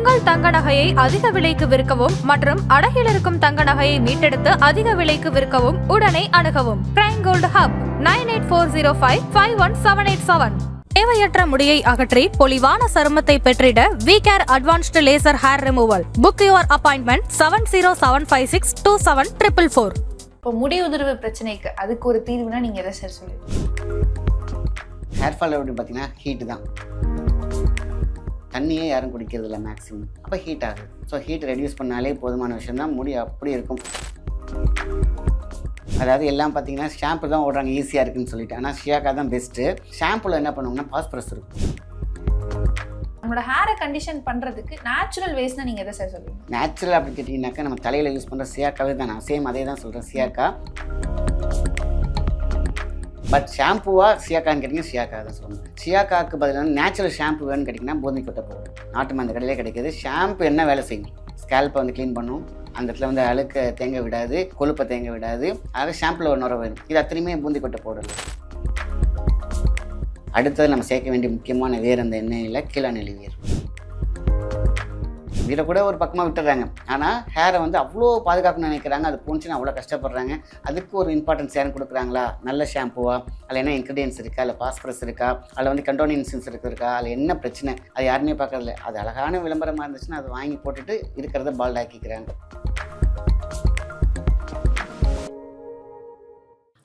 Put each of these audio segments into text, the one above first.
உங்கள் தங்க நகையை அதிக விலைக்கு விற்கவும் மற்றும் அடகில் இருக்கும் தங்க நகையை மீட்டெடுத்து அதிக விலைக்கு விற்கவும் உடனே அணுகவும் பிரைம் கோல்டு ஹப் 9840551787. தேவையற்ற முடியை அகற்றி பொலிவான சருமத்தை பெற்றிட V care advanced laser hair removal. Book your appointment 7075627444. இப்போ முடி உதிர்வு பிரச்சனைக்கு அதுக்கு ஒரு தீர்வுனா நீங்க எதை சார் சொல்லுவீங்க? ஹேர் ஃபால் அப்படின்னு பார்த்தீங்கன்னா ஹீட்டு தான். தண்ணியே யாரும் குடிக்கிறது இல்லை மேக்ஸிமம். அப்போ ஹீட் ஆகுது. ஸோ ஹீட் ரெடியூஸ் பண்ணாலே போதுமான விஷயம் தான். முடி அப்படி இருக்கும். அதாவது எல்லாம் பார்த்தீங்கன்னா ஷாம்பு தான் ஓடுறாங்க ஈஸியாக இருக்குன்னு சொல்லிட்டு. ஆனால் ஷியாக்கா தான் பெஸ்ட்டு. ஷாம்புல என்ன பண்ணுவோம்னா பாஸ்பரஸ் இருக்கும். நம்மளோட ஹேரை கண்டிஷன் பண்ணுறதுக்கு நேச்சுரல் வேஸ்னா நீங்கள் எதை சார் சொல்லுவீங்க? நேச்சுரல் அப்படி கேட்டிங்கனாக்கா நம்ம தலையில் யூஸ் பண்ணுற சியாக்காவே தான். நான் சேம் அதே தான் சொல்கிறேன், சியாக்கா. பட் ஷாம்புவா சியாக்கான்னு கேட்டிங்கன்னா சியாக்கா தான் சொல்லணும். சியாக்காவுக்கு பதிலாக நேச்சுரல் ஷாம்பு வேணும்னு கேட்டிங்கன்னா பூந்தி கொட்டை போகும். நாட்டு மருந்து கடையிலே கிடைக்கிது. ஷாம்பு என்ன வேலை செய்யும்? ஸ்கேல்ப்பை வந்து க்ளீன் பண்ணும். அந்த இடத்துல வந்து அழுக்க தேங்க விடாது, கொழுப்பை தேங்க விடாது. ஆக ஷாம்பில் ஒரு நுரை வேணும். இது அத்தனையுமே பூந்தி கொட்டை போடணும். அடுத்தது நம்ம சேர்க்க வேண்டிய முக்கியமான வேர் அந்த எண்ணெயில் கீழாநெல்லி வேர். இதில் கூட ஒரு பக்கமாக விட்டுறாங்க. ஆனால் ஹேரை வந்து அவ்வளோ பாதுகாக்கணும்னு நினைக்கிறாங்க. அது போச்சுன்னு அவ்வளோ கஷ்டப்படுறாங்க. அதுக்கு ஒரு இம்பார்ட்டன்ஸ் யாரும் கொடுக்குறாங்களா? நல்ல ஷாம்புவா? அதில் என்ன இன்க்ரீடியன்ஸ் இருக்கா? அதில் பாஸ்பரஸ் இருக்கா? அதில் வந்து கண்டோனின்சன்ஸ் இருக்கா? அதில் என்ன பிரச்சனை? அது யாருமே பார்க்கறதில்ல. அது அழகான விளம்பரமாக இருந்துச்சுன்னா அதை வாங்கி போட்டுட்டு இருக்கிறத பால்ட் ஆக்கிக்கிறாங்க.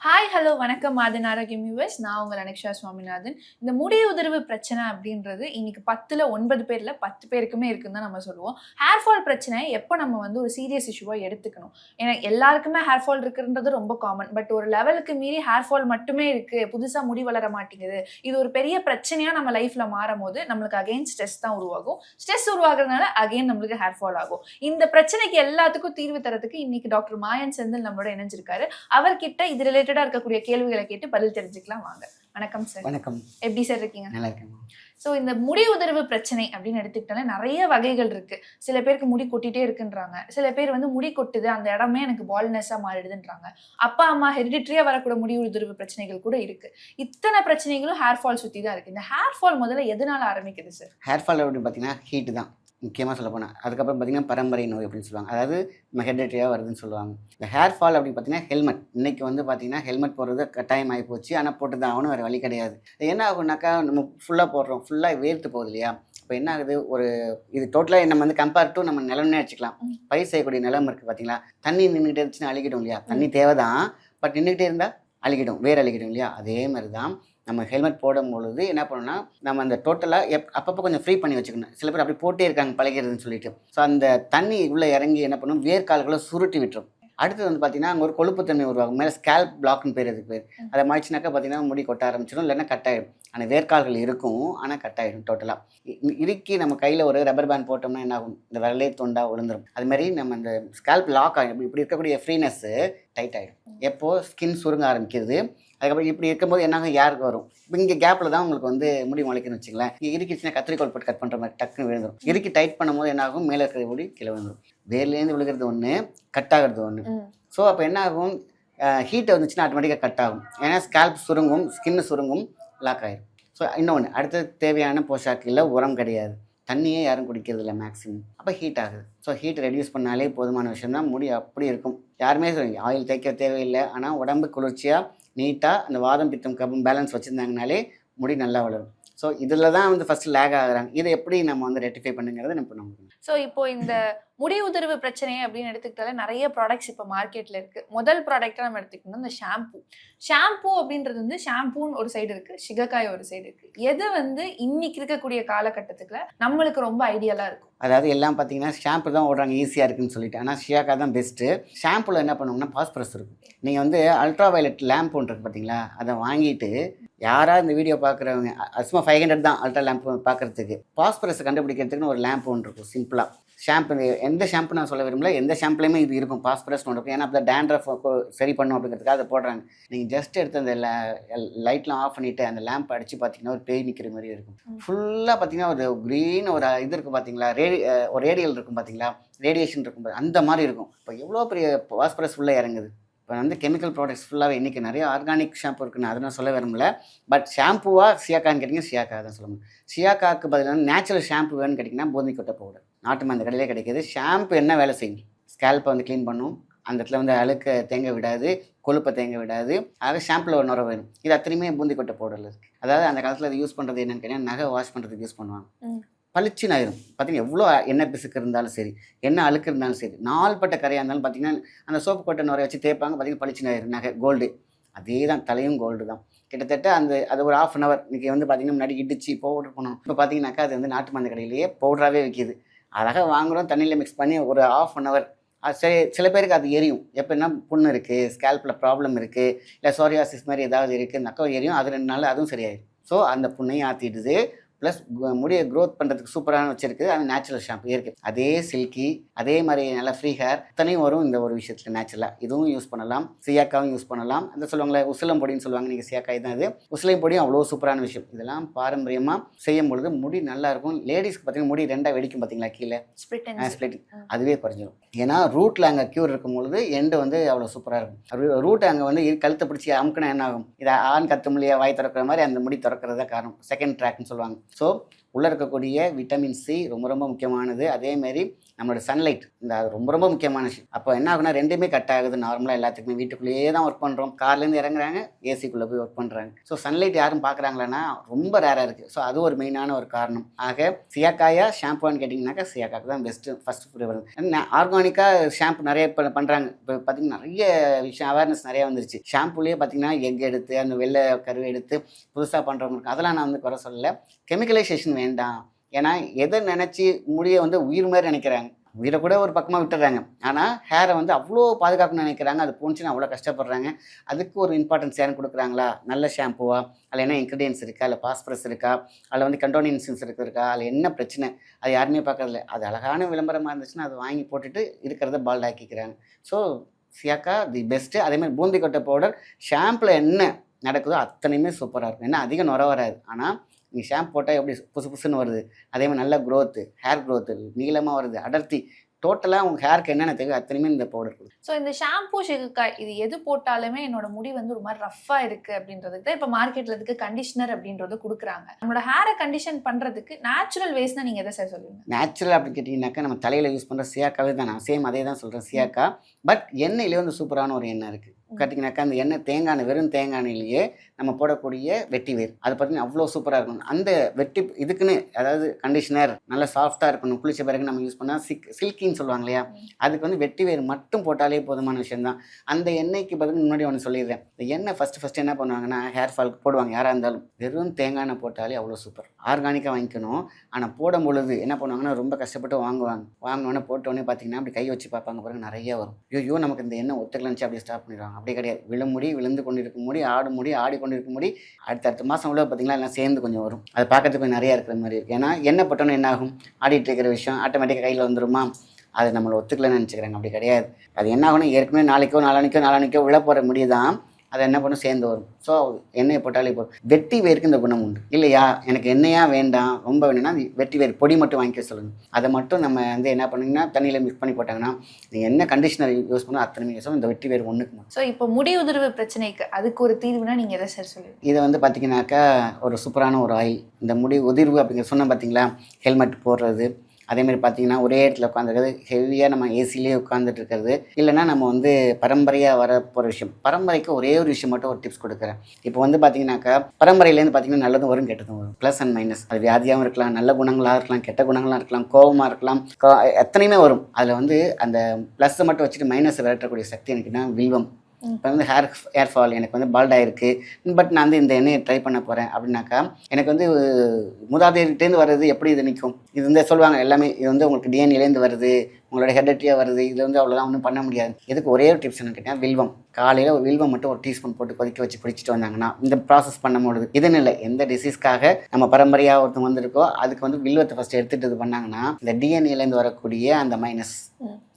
ஹாய் ஹலோ வணக்கம் மாதன் ஆரோக்கியம் யூஎஸ். நான் உங்கள் அனக்ஷா சுவாமிநாதன். இந்த முடி உதிர்வு பிரச்சனை அப்படின்றது இன்னைக்கு 10ல் 9 பேரில் 10 பேருக்குமே இருக்குன்னு தான் நம்ம சொல்லுவோம். ஹேர் ஃபால் பிரச்சனை எப்போ நம்ம வந்து ஒரு சீரியஸ் இஷ்யூவாக எடுத்துக்கணும்? ஏன்னா எல்லாருக்குமே ஹேர் ஃபால் இருக்குன்றது ரொம்ப காமன். பட் ஒரு லெவலுக்கு மீறி ஹேர் ஃபால் மட்டுமே இருக்குது, புதுசாக முடி வளர மாட்டேங்குது, இது ஒரு பெரிய பிரச்சனையாக நம்ம லைஃப்பில் மாறும் போது நம்மளுக்கு அகெயின் ஸ்ட்ரெஸ் தான் உருவாகும். ஸ்ட்ரெஸ் உருவாகிறதுனால அகெயின் நம்மளுக்கு ஹேர் ஃபால் ஆகும். இந்த பிரச்சனைக்கு எல்லாத்துக்கும் தீர்வு தரத்துக்கு இன்னைக்கு டாக்டர் மாயன் செந்தில் நம்மளோட இணைஞ்சிருக்காரு. அவர்கிட்ட இது ரிலேட்டடாக இருக்கக்கூடிய கேள்விகளை கேட்டு பதில் தெரிஞ்சுக்கலாம் வாங்க. வணக்கம் சார். வணக்கம். எப்படி சார் இருக்கீங்க? நல்லா இருக்கேன். ஸோ இந்த முடி உதிர்வு பிரச்சனை அப்படின்னு எடுத்துக்கிட்டாலே நிறைய வகைகள் இருக்கு. சில பேருக்கு முடி கொட்டிட்டே இருக்குன்றாங்க, சில பேர் வந்து முடி கொட்டுது அந்த இடமே எனக்கு பால்னஸா மாறிடுதுன்றாங்க. அப்பா அம்மா ஹெரிடிட்ரியா வரக்கூட முடி உதிர்வு பிரச்சனைகள் கூட இருக்கு. இத்தனை பிரச்சனைகளும் ஹேர் ஃபால் சுற்றி தான் இருக்கு. இந்த ஹேர் ஃபால் முதல்ல எதனால ஆரம்பிக்குது சார்? ஹேர் ஃபால் அப்படின்னு பார்த்தீங்கன்னா ஹீட்டு தான் முக்கியமாக சொல்ல போனால். அதுக்கப்புறம் பார்த்திங்கன்னா பரம்பரை நோய் அப்படின்னு சொல்லுவாங்க. அதாவது ஹெரிடிட்ரியாக வருதுன்னு சொல்லுவாங்க. இந்த ஹேர் ஃபால் அப்படின்னு பார்த்தீங்கன்னா ஹெல்மெட். இன்றைக்கி வந்து பார்த்திங்கன்னா ஹெல்மெட் போடுறது கட்டாயம் ஆகி போச்சு. ஆனால் போட்டு தான் ஆகணும், வேறு வழி கிடையாது. என்ன ஆகுனாக்கா நம்ம ஃபுல்லாக போடுறோம், ஃபுல்லாக வேர்த்து போகுது இல்லையா? இப்போ என்ன ஆகுது, ஒரு இது டோட்டலாக நம்ம வந்து கம்பேர் டு நம்ம நிலம்னே வச்சுக்கலாம். பயிர் செய்யக்கூடிய நிலம் இருக்குது பார்த்தீங்களா? தண்ணி நின்றுக்கிட்டே இருந்துச்சுன்னா அழுகிடும் இல்லையா? தண்ணி தேவை தான், பட் நின்றுக்கிட்டே இருந்தால் அழுகிடும், வேறு அழுகிடும் இல்லையா? அதே மாதிரி தான் நம்ம ஹெல்மெட் போடும் பொழுது என்ன பண்ணணும்னா நம்ம அந்த டோட்டலாக அப்பப்போ கொஞ்சம் ஃப்ரீ பண்ணி வச்சுக்கணும். சில பேர் அப்படி போட்டே இருக்காங்க பழகிறதுன்னு சொல்லிட்டு. ஸோ அந்த தண்ணி உள்ளே இறங்கி என்ன பண்ணும், வேர்க்கால்களை சுருட்டி விட்டுரும். அடுத்தது வந்து பார்த்தீங்கன்னா அங்கே ஒரு கொழுப்புத்தன்மை உருவாகும். மேலே ஸ்கேல்ப் பிளாக்னு பேர், அதுக்கு பேர். அதை மாய்ச்சினாக்கா பார்த்தீங்கன்னா முடி கொட்ட ஆரம்பிச்சிடும், இல்லைன்னா கட்டாயிடும். ஆனால் வேர்க்கால்கள் இருக்கும், ஆனால் கட்டாயிடும் டோட்டலாக. இறுக்கி நம்ம கையில் ஒரு ரப்பர் பேண்ட் போட்டோம்னா என்ன ஆகும், இந்த விரலே தொண்டா விழுந்துடும். அதுமாதிரி நம்ம இந்த ஸ்கேல்ப் லாக் ஆகிடும். இப்படி இருக்கக்கூடிய ஃப்ரீனஸ்ஸு டைட் ஆகிடும். எப்போது ஸ்கின் சுருங்க ஆரம்பிக்கிறது. அதுக்கப்புறம் இப்படி இருக்கும்போது என்னாகும், யாருக்கு வரும், இப்போ இங்கே கேப்பில் தான் உங்களுக்கு வந்து முடி முளைக்குன்னு வச்சுங்களேன். இங்கே இறுக்கிச்சுன்னா கத்திரிக்கோள் போட்டு கட் பண்ணுற மாதிரி டக்குன்னு விழுந்துடும். இறுக்கி டைட் பண்ணும்போது என்னாகும், மேலே இருக்கிற முடி கீழே விழுந்துடும். வேர்லேருந்து விழுகிறது ஒன்று, கட் ஆகிறது ஒன்று. ஸோ அப்போ என்ன ஆகும், ஹீட்டை வந்துச்சுன்னா ஆட்டோமேட்டிக்காக கட் ஆகும். ஏன்னா ஸ்கேல்ப் சுருங்கும், ஸ்கின்னு சுருங்கும், லாக் ஆகிடும். ஸோ இன்னொன்று, அடுத்தது தேவையான போஷாக்கில் உரம் கிடையாது, தண்ணியே யாரும் குடிக்கிறது இல்லை மேக்ஸிமம். அப்போ ஹீட் ஆகுது. ஸோ ஹீட் ரெடியூஸ் பண்ணாலே போதுமான விஷயம் தான். முடி அப்படி இருக்கும். யாருமே சொல்லுங்க ஆயில் தேய்க்க தேவையில்லை. ஆனால் உடம்பு குளிர்ச்சியாக நீட்டாக அந்த வாதம் பித்தம் கபம் பேலன்ஸ் வச்சுருந்தாங்கனாலே முடி நல்லா வளரும். ஸோ இதில் தான் வந்து ஃபஸ்ட்டு லேக் ஆகுறாங்க. இதை எப்படி நம்ம வந்து ரெக்டிஃபை பண்ணுங்கிறத நம்ம பண்ணணும். ஸோ இப்போ இந்த முடி உதிர்வு பிரச்சனை அப்படின்னு எடுத்துக்கிட்டாலே நிறைய ப்ராடக்ட்ஸ் இப்போ மார்க்கெட்டில் இருக்குது. முதல் ப்ராடக்டாக நம்ம எடுத்துக்கணும் இந்த ஷாம்பு அப்படின்றது வந்து ஷாம்பூன்னு ஒரு சைடு இருக்குது, சிகக்காய் ஒரு சைடு இருக்குது. எது வந்து இன்னைக்கு இருக்கக்கூடிய காலகட்டத்துக்குள்ள நம்மளுக்கு ரொம்ப ஐடியலாக இருக்கும்? அதாவது எல்லாம் பார்த்தீங்கன்னா ஷாம்பு தான் ஓடுறாங்க ஈஸியாக இருக்குன்னு சொல்லிட்டு. ஆனால் ஷியாக்கா தான் பெஸ்ட்டு. ஷாம்புல என்ன பண்ணுவோம்னா பாஸ்பரஸ் இருக்கும். நீங்கள் வந்து அல்ட்ரா வயலட் லேம்ப் ஒன்று இருக்குது பார்த்தீங்களா, அதை வாங்கிட்டு யாராவது இந்த வீடியோ பார்க்குறவங்க சும்மா 500 தான் அல்ட்ரா லேம்ப் பார்க்குறதுக்கு. பாஸ்பரஸை கண்டுபிடிக்கிறதுக்குன்னு ஒரு லேம்ப் ஒன்று இருக்கும் சிம்பிளாக. ஷாம்பு எந்த ஷாம்பு நான் சொல்ல விரும்பல, எந்த ஷாம்புலையுமே இது இருக்கும், பாஸ்பரஸ் ஒன்று இருக்கும். ஏன்னா அப்போ டேண்ட்ரஃப் சரி பண்ணும் அப்படிங்கிறதுக்காக அதை போடுறாங்க. நீங்கள் ஜஸ்ட் எடுத்து அந்த லைட்லாம் ஆஃப் பண்ணிவிட்டு அந்த லேம்ப் அடித்து பார்த்தீங்கன்னா ஒரு பேய் நிற்கிற மாதிரி இருக்கும். ஃபுல்லாக பார்த்தீங்கன்னா ஒரு க்ரீன் ஒரு இது இருக்குது பார்த்தீங்களா, ஒரு ரேடியல் இருக்கும் பார்த்தீங்களா, ரேடியேஷன் இருக்கும், அந்த மாதிரி இருக்கும். இப்போ எவ்வளோ பெரிய பாஸ்பரஸ் உள்ளே இறங்குது. இப்போ வந்து கெமிக்கல் ப்ராடக்ட்ஸ் ஃபுல்லாகவே இன்றைக்கி நிறைய ஆர்கானிக் ஷாம்பு இருக்குன்னு அதை நான் சொல்ல விரும்பல. பட் ஷாம்புவாக சியாக்கான்னு கேட்டிங்கன்னா சியாக்கா தான் சொல்லணும். சியாக்காவுக்கு பதிலாக நேச்சுரல் ஷாம்பு வேணும்னு கேட்டிங்கன்னா பூந்தி கொட்டை பவுடர் நாட்டு மருந்து கடையிலே கிடைக்கிது. ஷாம்பு என்ன வேலை செய்யும்? ஸ்கேல்ப்பை வந்து க்ளீன் பண்ணும், அந்த இடத்துல வந்து அழுக்க தேங்க விடாது, கொழுப்பை தேங்க விடாது. ஆக ஷாம்பில் ஒரு நுர வேணும். இது அத்தனையுமே பூந்தி கொட்டை பவுடரில் இருக்குது. அதாவது அந்த காலத்தில் அதை யூஸ் பண்ணுறது என்னென்னு கேட்டிங்கன்னா நகை வாஷ் பண்ணுறதுக்கு யூஸ் பண்ணுவாங்க. பளிச்சுன்னு ஆயிரும். பார்த்தீங்கன்னா எவ்வளோ எண்ணெய் பிசுக்கு இருந்தாலும் சரி, எண்ணெய் அழுக்கு இருந்தாலும் சரி, நாள்பட்ட கரையாக இருந்தாலும் பார்த்தீங்கன்னா அந்த சோப்பு கொட்டை நுரைய வச்சு தேய்ப்பாங்க. பார்த்தீங்கன்னா பளிச்சுன்னு ஆயிரும் நகை கோல்டு. அதே தான் தலையும் கோல்டு தான். கிட்டத்தட்ட அது ஒரு 1/2 hour இன்றைக்கி வந்து பார்த்திங்கன்னா முன்னாடி இடிச்சு பவுடர் பண்ணணும். இப்போ பார்த்தீங்கன்னாக்கா அது வந்து நாட்டு மருந்து கடையிலேயே பவுடராகவே விற்கிது. அழகாக வாங்குகிறோம், தண்ணியில் மிக்ஸ் பண்ணி ஒரு 1/2 hour. சரி, சில பேருக்கு அது எரியும். எப்படின்னா புண்ணு இருக்குது, ஸ்கேல்பில் ப்ராப்ளம் இருக்குது, இல்லை சோரியாசிஸ் மாதிரி ஏதாவது இருக்குது, நக்கை எரியும். அது 2 நாள் அதுவும் சரியாயிடும். ஸோ அந்த புண்ணையும் ஆற்றிடுது. ப்ளஸ் முடியை க்ரோத் பண்ணுறதுக்கு சூப்பரான வச்சுருக்குது. அது நேச்சுரல் ஷாம்பு இருக்குது. அதே சில்கி, அதே மாதிரி நல்லா ஃப்ரீ ஹேர் அத்தனையும் வரும் இந்த ஒரு விஷயத்தில் நேச்சுரலாக. இதுவும் யூஸ் பண்ணலாம், சியாக்காவும் யூஸ் பண்ணலாம். அந்த சொல்லுவாங்களே உசிலம் பொடின்னு சொல்லுவாங்க, நீங்கள் சியாக்காய் தான். இது உசிலம் பொடியும் அவ்வளோ சூப்பரான விஷயம். இதெல்லாம் பாரம்பரியமாக செய்யும் பொழுது முடி நல்லாயிருக்கும். லேடிஸ்க்கு பார்த்தீங்கன்னா முடி 2ஆக வெடிக்கும் பார்த்தீங்களா கீழே ஸ்ப்ளிட்டிங், அதுவே குறைஞ்சிடும். ஏன்னா ரூட்டில் அங்கே க்யூர் இருக்கும் பொழுது எண்டு வந்து அவ்வளோ சூப்பராக இருக்கும். ரூட் அங்கே வந்து கழுத்தை பிடிச்சி அமுக்கினா என்ன ஆகும்? இதை ஆண் கத்து மொழியாக வாய் திறக்கிற மாதிரி அந்த முடி திறக்கிறது தான் காரணம். செகண்ட் ட்ராக்னு சொல்லுவாங்க. ஸோ உள்ளே இருக்கக்கூடிய விட்டமின் சி ரொம்ப ரொம்ப முக்கியமானது. அதேமாரி நம்மளோட சன்லைட் அது ரொம்ப ரொம்ப முக்கியமான விஷயம். அப்போ என்ன ஆகுனா 2மே கட் ஆகுது. நார்மலாக எல்லாத்துக்குமே வீட்டுக்குள்ளேயே தான் ஒர்க் பண்ணுறோம். கார்லேருந்து இறங்குறாங்க, ஏசிக்குள்ளே போய் ஒர்க் பண்ணுறாங்க. ஸோ சன்லைட் யாரும் பார்க்குறாங்களான்னா ரொம்ப ரேராக இருக்குது. ஸோ அது ஒரு மெயினான ஒரு காரணம். ஆக சியாக்காயா ஷாம்புன்னு கேட்டிங்கனாக்கா சியாக்காக்கு தான் பெஸ்ட்டு ஃபஸ்ட்டு ப்ரிஃபரன்ஸ். ஆர்கானிக்காக ஷாம்பு நிறைய பண்ணுறாங்க. இப்போ பார்த்திங்கன்னா நிறைய விஷயம் அவேர்னஸ் நிறையா வந்துருச்சு. ஷாம்புலேயே பார்த்திங்கன்னா எக் எடுத்து அந்த வெள்ளை கருவை எடுத்து புதுசாக பண்ணுறவங்களுக்கு அதெல்லாம் நான் வந்து குறை சொல்லலை. கெமிக்கலைசேஷன் வேண்டாம். ஏன்னா எதை நினச்சி முடியை வந்து உயிர் மாதிரி நினைக்கிறாங்க. உயிரை கூட ஒரு பக்கமாக விட்டுறாங்க. ஆனால் ஹேரை வந்து அவ்வளோ பாதுகாக்கணும்னு நினைக்கிறாங்க. அது போணுச்சுன்னு அவ்வளோ கஷ்டப்படுறாங்க. அதுக்கு ஒரு இம்பார்ட்டன்ஸ் யாரும் கொடுக்குறாங்களா? நல்ல ஷாம்புவா? அதில் என்ன இன்க்ரீடியன்ஸ் இருக்கா? இல்லை பாஸ்பரஸ் இருக்கா? அதில் வந்து கண்டோனின்சன்ஸ் இருக்கா? அதில் என்ன பிரச்சனை? அது யாருமே பார்க்கறதில்ல. அது அழகான விளம்பரமாக இருந்துச்சுன்னா அதை வாங்கி போட்டுட்டு இருக்கிறத பால்ட் ஆக்கிக்கிறாங்க. ஸோ சியாக்கா தி பெஸ்ட்டு. அதேமாதிரி பூந்தி கொட்டை பவுடர் ஷாம்பில் என்ன நடக்குதோ அத்தனையுமே சூப்பராக இருக்கும். ஏன்னா அதிகம் நுர வராது. ஆனால் நீ ஷாம்பு போட்டால் எப்படி புதுசுன்னு வருது, அதேமாதிரி நல்ல க்ரோத்து, ஹேர் க்ரோத்து நீளமாக வருது, அடர்த்தி, டோட்டலாக உங்கள் ஹேருக்கு என்னென்ன தேவை அத்தனையுமே இந்த பவுடர் கொடுக்கும். ஸோ இந்த ஷாம்பூ ஷிகுக்காய் இது எது போட்டாலுமே என்னோட முடி வந்து ஒரு மாதிரி ரஃப்பாக இருக்குது அப்படின்றதுக்கு தான் இப்போ மார்க்கெட்டில் இதுக்கு கண்டிஷனர் அப்படின்றது கொடுக்குறாங்க. நம்மளோட ஹேரை கண்டிஷன் பண்ணுறதுக்கு நேச்சுரல் வேஸ்னா நீங்கள் எதை சார் சொல்லுவீங்க? நேச்சுரல் அப்படின்னு கேட்டிங்கனாக்கா நம்ம தலையில் யூஸ் பண்ணுற சியாக்காவே தான். நான் சேம் அதே தான் சொல்கிறேன், சியாக்கா. பட் எண்ணெயிலே வந்து சூப்பரான ஒரு எண்ணெய் இருக்குது. கேட்டிங்கனாக்கா அந்த எண்ணெய் தேங்காய் வெறும் தேங்காய் எண்ணெயிலேயே நம்ம போடக்கூடிய வெட்டி வேர் அது பார்த்திங்கன்னா அவ்வளோ சூப்பராக இருக்கணும். அந்த வெட்டி இதுக்குன்னு அதாவது கண்டிஷனர் நல்லா சாஃப்டாக இருக்கணும். குளிச்ச பிறகு நம்ம யூஸ் பண்ணால் சில்கின்னு சொல்லுவாங்க இல்லையா, அதுக்கு வந்து வெட்டி வேர் மட்டும் போட்டாலே போதுமான விஷயம்தான். அந்த எண்ணெய்க்கு பதில் முன்னாடி ஒன்று சொல்லிடுறேன். இந்த எண்ணெய் ஃபஸ்ட்டு என்ன பண்ணுவாங்கன்னா ஹேர் ஃபால்க்கு போடுவாங்க யாராக இருந்தாலும். வெறும் தேங்காய் எண்ணெய் போட்டாலே அவ்வளோ சூப்பர். ஆர்கானிக்காக வாங்கிக்கணும். ஆனால் போடும் பொழுது என்ன பண்ணுவாங்கன்னா ரொம்ப கஷ்டப்பட்டு வாங்கினோன்னே போட்டோன்னே பார்த்தீங்கன்னா அப்படி கை வச்சு பார்ப்பாங்க பாருங்க நிறைய வரும். ஐயோ நமக்கு இந்த எண்ணெய் ஒத்துக்கலன்னு அப்படி ஸ்டாப் பண்ணிடுவாங்க. அப்படி கிடையாது. விழுந்து கொண்டு இருக்கும் முடி, ஆடிக்கொண்டு இருக்கும் முடி அடுத்த மாதம் உள்ள பார்த்தீங்கன்னா எல்லாம் சேர்ந்து கொஞ்சம் வரும். அது பார்க்கறதுக்கு நிறையா இருக்கிற மாதிரி இருக்குது. ஏன்னா எண்ணெய் போட்டோன்னு என்ன ஆகும்? ஆடிட்டு இருக்கிற விஷயம் ஆட்டோமேட்டிக்காக கையில் வந்துருமா? அது நம்மளை ஒத்துக்கலன்னு நினச்சிக்கிறாங்க. அப்படி கிடையாது. அது என்ன ஆகணும்? ஏற்கனவே நாளைக்கோ உள்ள போகிற முடிதான் அதை என்ன பண்ணும் சேர்ந்து வரும். ஸோ எண்ணெயை போட்டாலே போதும். வெட்டி வேருக்கு இந்த குணம் உண்டு இல்லையா? எனக்கு எண்ணெயாக வேண்டாம், ரொம்ப வேணும்னா வெட்டி வேர் பொடி மட்டும் வாங்கிக்க சொல்லுங்கள். அதை மட்டும் நம்ம வந்து என்ன பண்ணிங்கன்னா தண்ணியில் மிக்ஸ் பண்ணி போட்டாங்கன்னா நீங்கள் என்ன கண்டிஷனர் யூஸ் பண்ணால் அத்தனை யூஸ் இந்த வெட்டி வேர் ஒன்றுக்கு. ஸோ இப்போ முடி உதிர்வு பிரச்சனைக்கு அதுக்கு ஒரு தீர்வுனா நீங்கள் எதை சார் சொல்லுவீங்க? இதை வந்து பார்த்தீங்கன்னாக்கா ஒரு சூப்பரான ஒரு ஆயில். இந்த முடி உதிர்வு அப்படிங்கிற சொன்னால் பார்த்தீங்களா, ஹெல்மெட் போடுறது, அதேமாதிரி பார்த்தீங்கன்னா ஒரே இடத்துல உட்காந்துருக்கிறது, ஹெவியாக நம்ம ஏசிலேயே உட்காந்துட்டு இருக்கிறது, இல்லைனா நம்ம வந்து பரம்பரையாக வர போகிற விஷயம். பரம்பரைக்கு ஒரே ஒரு விஷயம் மட்டும் ஒரு டிப்ஸ் கொடுக்குறேன். இப்போ வந்து பார்த்தீங்கன்னாக்கா பரம்பரையிலேருந்து பார்த்தீங்கன்னா நல்லதும் வரும் கெட்டதும் வரும், ப்ளஸ் அண்ட் மைனஸ். அது வியாதியாகவும் இருக்கலாம், நல்ல குணங்களாக இருக்கலாம், கெட்ட குணங்களாக இருக்கலாம், கோபமாக இருக்கலாம், எத்தனையுமே வரும். அதில் வந்து அந்த ப்ளஸ்ஸை மட்டும் வச்சுட்டு மைனஸை விரட்டக்கூடிய சக்தி எனக்குன்னா வில்வம். இப்போ வந்து ஹேர் ஃபால் எனக்கு வந்து பால்ட் ஆகிருக்கு, பட் நான் வந்து இந்த எண்ணெயை ட்ரை பண்ண போகிறேன் அப்படின்னாக்கா எனக்கு வந்து மூதாதையர்கிட்டேருந்து வர்றது எப்படி இது நிற்கும்? இது வந்து சொல்லுவாங்க எல்லாமே இது வந்து உங்களுக்கு டிஎன்ஏலேருந்து வருது, உங்களோட ஹெரிடிட்டியாக வருது, இது வந்து அவ்வளோதான் ஒன்றும் பண்ண முடியாது. இதுக்கு ஒரே ஒரு டிப்ஸ் என்ன கேட்டால் வில்வம். காலையில் ஒரு வில்வம் மட்டும் ஒரு டீஸ்பூன் போட்டு கொதிக்க வச்சு குடிச்சிட்டு வந்தாங்கன்னா இந்த ப்ராசஸ் பண்ணும்பொழுது இதுன்னு இல்லை, எந்த டிசீஸ்க்காக நம்ம பரம்பரையாக ஒருத்தவங்க வந்திருக்கோ அதுக்கு வந்து வில்வத்தை ஃபஸ்ட்டு எடுத்துகிட்டு இது பண்ணாங்கன்னா இந்த டிஎன்ஏலேருந்து வரக்கூடிய அந்த மைனஸ்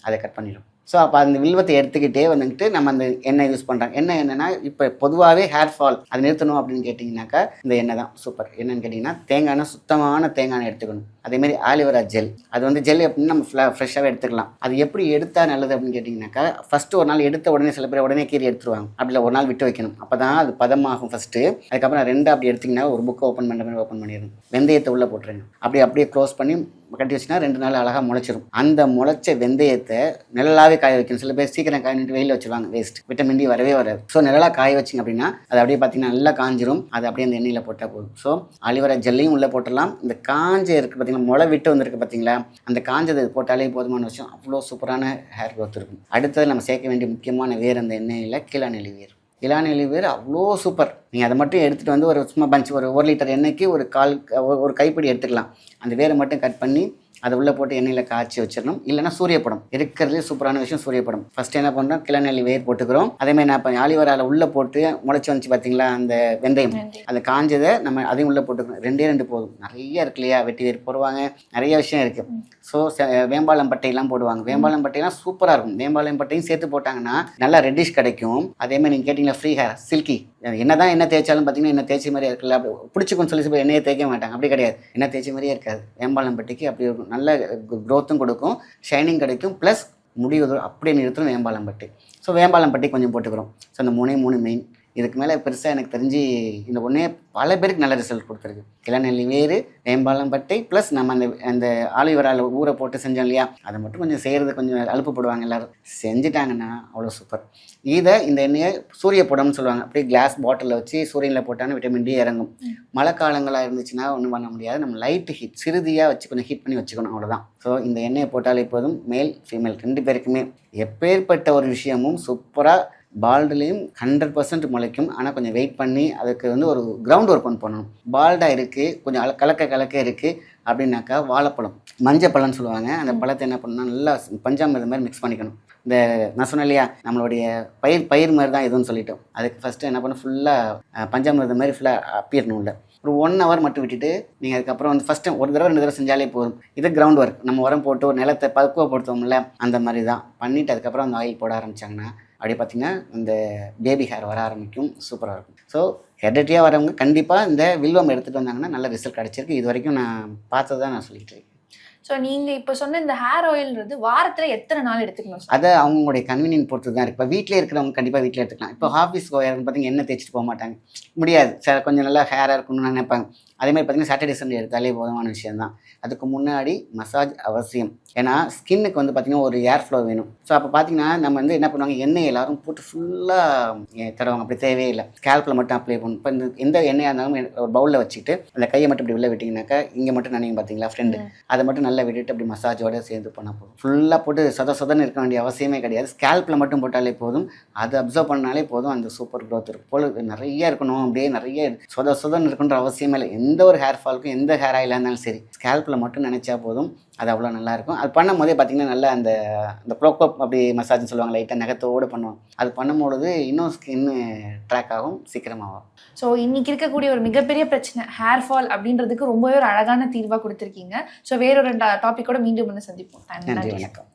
அதை கட் பண்ணிடும். ஸோ அப்போ அந்த வில்வத்தை எடுத்துக்கிட்டே வந்துட்டு நம்ம அந்த எண்ணெய் யூஸ் பண்ணுறாங்க. என்னன்னா இப்போ பொதுவாகவே ஹேர் ஃபால் அது நிறுத்தணும் அப்படின்னு கேட்டிங்கனாக்கா இந்த எண்ணெய் தான் சூப்பர். என்னன்னு கேட்டிங்கன்னா தேங்காய், சுத்தமான தேங்காய் எடுத்துக்கணும். அதேமாதிரி ஆலிவேரா ஜெல், அது வந்து ஜெல் எப்படின்னு நம்ம ஃப்ரெஷ்ஷாகவே எடுத்துக்கலாம். அது எப்படி எடுத்தால் நல்லது அப்படின்னு கேட்டிங்கனாக்கா ஃபஸ்ட்டு ஒரு நாள் எடுத்த உடனே சில பேர் உடனே கீரை எடுத்துருவாங்க. அப்படி ஒரு நாள் விட்டு வைக்கணும். அப்போ தான் அது பதமாகும் ஃபஸ்ட்டு. அதுக்கப்புறம் 2 அப்படி எடுத்திங்கன்னா ஒரு புக்கை ஓப்பன் பண்ணுற மாதிரி ஓப்பன் பண்ணிடணும். வெந்தயத்தை உள்ளே போட்டுருங்க. அப்படியே க்ளோஸ் பண்ணி கட்டி வச்சுன்னா 2 நாள் அழகாக முளைச்சிரும். அந்த முளைச்ச வெந்தயத்தை நிழலாவே காய வைக்கணும். சில பேர் சீக்கிரம் காய நின்று வெயிலில் வச்சுருவாங்க, வேஸ்ட். விட்டமின் டி வரவே வராது. ஸோ நிழலாக காய வச்சிங்க அப்படின்னா அது அப்படியே பார்த்தீங்கன்னா நல்லா காஞ்சிரும். அது அப்படியே அந்த எண்ணெயில் போட்டால் போதும். ஸோ ஆலிவேரா ஜெல்லையும் உள்ளே போட்டுடலாம். இந்த காஞ்ச இருக்குது பார்த்தீங்கன்னா, முளை விட்டு வந்திருக்கு பார்த்தீங்களா, அந்த காஞ்சது போட்டாலே போதுமான விஷயம். அவ்வளோ சூப்பரான ஹேர் க்ரோத் இருக்கும். அடுத்தது நம்ம சேர்க்க வேண்டிய முக்கியமான வேர் அந்த எண்ணெயில் கிளாநெல்லி வேர். கிளாநெல்லி வேர் அவ்வளோ சூப்பர். நீங்கள் அதை மட்டும் எடுத்துகிட்டு வந்து ஒரு சும்மா பஞ்ச் ஒரு 1 லிட்டர் எண்ணெய்க்கு ஒரு கைப்பிடி எடுத்துக்கலாம். அந்த வேரை மட்டும் கட் பண்ணி அதை உள்ளே போட்டு எண்ணெயில் காய்ச்சி வச்சிடணும். இல்லைனா சூரியப்படம் இருக்கிறதுலே சூப்பரான விஷயம் சூரியப்படம். ஃபஸ்ட்டு என்ன பண்ணுறோம், கிளாநெல்லி வேர் போட்டுக்கிறோம். அதேமாதிரி நான் இப்போ ஆலிவேராவில் உள்ளே போட்டு முளைச்சி வந்துச்சு பார்த்தீங்களா அந்த வெந்தயம், அந்த காஞ்சதை நம்ம அதையும் உள்ளே போட்டுக்கிறோம். 2 போதும். நிறைய இருக்கு இல்லையா, வெட்டி வேர் போடுவாங்க, நிறைய விஷயம் இருக்குது. ஸோ வேம்பாலம் பட்டையெல்லாம் போடுவாங்க. வேம்பாலம் பட்டையெல்லாம் சூப்பராக இருக்கும். வேம்பாலம் பட்டையும் சேர்த்து போட்டாங்கன்னா நல்லா ரெட்டிஷ் கிடைக்கும். அதேமாதிரி நீங்கள் கேட்டிங்களா ஃப்ரீ ஹேர், சில்கி. என்ன தான் என்ன தேய்ச்சாலும் பார்த்தீங்கன்னா என்ன தேய்ச்சி மாதிரியே இருக்குல்ல, அப்படி பிடிச்சிக்குன்னு சொல்லி எண்ணெயை தேய்க்க மாட்டாங்க. அப்படி கிடையாது, என்ன தேய்ச்சி மாதிரியே இருக்காது. வேம்பாலம் பட்டைக்கு அப்படி இருக்கும். நல்ல க்ரோத்தும் கொடுக்கும், ஷைனிங் கிடைக்கும், ப்ளஸ் முடிவு அப்படியே நிறுத்தும் வேம்பாலம் பட்டை. ஸோ வேம்பாலம் பட்டை கொஞ்சம் போட்டுக்கிறோம். ஸோ அந்த 3 மெயின். இதுக்கு மேலே பெருசாக எனக்கு தெரிஞ்சு இந்த ஒன்றே பல பேருக்கு நல்ல ரிசல்ட் கொடுத்துருக்கு. கிளாநெல்லி வேறு, வேம்பாலம் பட்டை, ப்ளஸ் நம்ம அந்த ஆலிவேராவில் ஊற போட்டு செஞ்சோம் இல்லையா, அதை மட்டும் கொஞ்சம் செய்கிறது கொஞ்சம் அலுப்பு போடுவாங்க எல்லோரும். செஞ்சுட்டாங்கன்னா அவ்வளோ சூப்பர். இந்த எண்ணெயை சூரியப்படம்னு சொல்லுவாங்க. அப்படியே கிளாஸ் பாட்டிலில் வச்சு சூரியனில் போட்டாலும் விட்டமின் டி இறங்கும். மழை காலங்களாக இருந்துச்சுன்னா ஒன்றும் பண்ண முடியாது. நம்ம லைட்டு ஹீட் சிறுதியாக வச்சு கொஞ்சம் ஹீட் பண்ணி வச்சுக்கணும், அவ்வளோதான். ஸோ இந்த எண்ணெயை போட்டாலே போதும். மேல் ஃபீமேல் 2 பேருக்குமே எப்பேற்பட்ட ஒரு விஷயமும் சூப்பராக பால்டுலேயும் 100% முளைக்கும். ஆனால் கொஞ்சம் வெயிட் பண்ணி அதுக்கு வந்து ஒரு கிரவுண்ட் ஒர்க் ஒன்று பண்ணணும். பால்டாக இருக்குது, கொஞ்சம் கலக்க இருக்குது அப்படின்னாக்கா வாழைப்பழம், மஞ்சள் பழம்னு சொல்லுவாங்க. அந்த பழத்தை என்ன பண்ணணும்னா நல்லா பஞ்சாமிர்தம் மாதிரி மிக்ஸ் பண்ணிக்கணும். இந்த நான் சொன்னேன் இல்லையா, நம்மளுடைய பயிர் மாதிரி தான் எதுவும் சொல்லிட்டோம். அதுக்கு ஃபஸ்ட்டு என்ன பண்ணணும், ஃபுல்லாக பஞ்சாமிர்தம் மாதிரி ஃபுல்லாக அப்பிடணும். உள்ள ஒரு 1 hour மட்டும் விட்டுட்டு நீங்கள் அதுக்கப்புறம் வந்து ஃபஸ்ட்டு 1 தடவை 2 தடவை செஞ்சாலே போதும். இது கிரவுண்ட் ஒர்க். நம்ம உரம் போட்டு ஒரு நிலத்தை பக்குவப்படுத்துவோம்ல, அந்த மாதிரி தான் பண்ணிவிட்டு அதுக்கப்புறம் அந்த ஆயில் போட ஆரம்பித்தாங்கன்னா அப்படி பார்த்திங்கன்னா இந்த பேபி ஹேர் வர ஆரம்பிக்கும். சூப்பராக இருக்கும். ஸோ ஹெரிடிட்டியாக வரவங்க கண்டிப்பாக இந்த வில்வம் எடுத்துகிட்டு வந்தாங்கன்னா நல்ல ரிசல்ட் கிடச்சிருக்கு. இது வரைக்கும் நான் பார்த்தது தான் நான் சொல்லிட்டு இருக்கேன். ஸோ நீங்கள் இப்போ சொன்ன இந்த ஹேர் ஆயில்ன்றது வாரத்தில் எத்தனை நாள் எடுத்துக்கணும்? அதை அவங்களுடைய கன்வீனியன்ட் பொறுத்து தான் இருக்குது. இப்போ வீட்டிலே இருக்கிறவங்க கண்டிப்பாக வீட்டில் எடுத்துக்கலாம். இப்போ ஆஃபீஸ் போகிறவங்க பார்த்தீங்கன்னா எண்ணெய் தேய்ச்சிட்டு போக மாட்டாங்க, முடியாது சார், கொஞ்சம் நல்லா ஹேராக இருக்கணும்னு நினைப்பாங்க. அதேமாதிரி பார்த்தீங்கன்னா சாட்டர்டே சண்டே எடுத்தாலே போதுமான விஷயம் தான். அதுக்கு முன்னாடி மசாஜ் அவசியம். ஏன்னா ஸ்கின்னுக்கு வந்து பார்த்திங்கன்னா ஒரு ஏர் ஃப்ளோ வேணும். ஸோ அப்போ பார்த்தீங்கன்னா நம்ம வந்து என்ன பண்ணுவாங்க, எண்ணெய் எல்லோரும் போட்டு ஃபுல்லாக தருவாங்க. அப்படி தேவையே இல்லை, ஸ்கேல்பில் மட்டும் அப்ளை பண்ணணும். இப்போ இந்த எந்த எண்ணெயாக இருந்தாலும் ஒரு பவுலில் வச்சுட்டு அந்த கையை மட்டும் இப்படி உள்ளே விட்டிங்கனாக்கா இங்கே மட்டும் நினைங்க பார்த்தீங்களா ஃப்ரெண்டு, அதை மட்டும் நல்லா விட்டுட்டு அப்படி மசாஜோடு சேர்ந்து பண்ணால் போதும். ஃபுல்லாக போட்டு சொதன்னு இருக்க வேண்டிய அவசியமே கிடையாது. ஸ்கேல்பில் மட்டும் போட்டாலே போதும். அது அப்சர்வ் பண்ணாலே போதும். அந்த சூப்பர் க்ரோத் இருக்கும். போல் நிறைய இருக்கணும், அப்படியே நிறைய சொதன்னு இருக்குன்ற அவசியமே இல்லை. எந்த ஒரு ஹேர் ஃபாலுக்கும் எந்த ஹேர் ஆயிலாக இருந்தாலும் சரி, ஸ்கேல்பில் மட்டும் நினச்சா போதும். அது அவ்வளோ நல்லாயிருக்கும். அது பண்ணும் போதே பார்த்திங்கன்னா நல்லா அந்த ப்ரோக்கப் அப்படி மசாஜ்னு சொல்லுவாங்க, லைட்டாக நகத்தோடு பண்ணுவோம். அது பண்ணும்பொழுது இன்னும் ஸ்கின்னு ட்ராக் ஆகும், சீக்கிரமாகும். ஸோ இன்றைக்கி இருக்கக்கூடிய ஒரு மிகப்பெரிய பிரச்சனை ஹேர் ஃபால் அப்படின்றதுக்கு ரொம்பவே ஒரு அழகான தீர்வாக கொடுத்துருக்கீங்க. ஸோ வேறொரு டாப்பிக்கோட மீண்டும் வந்து சந்திப்போம். நன்றி, வணக்கம்.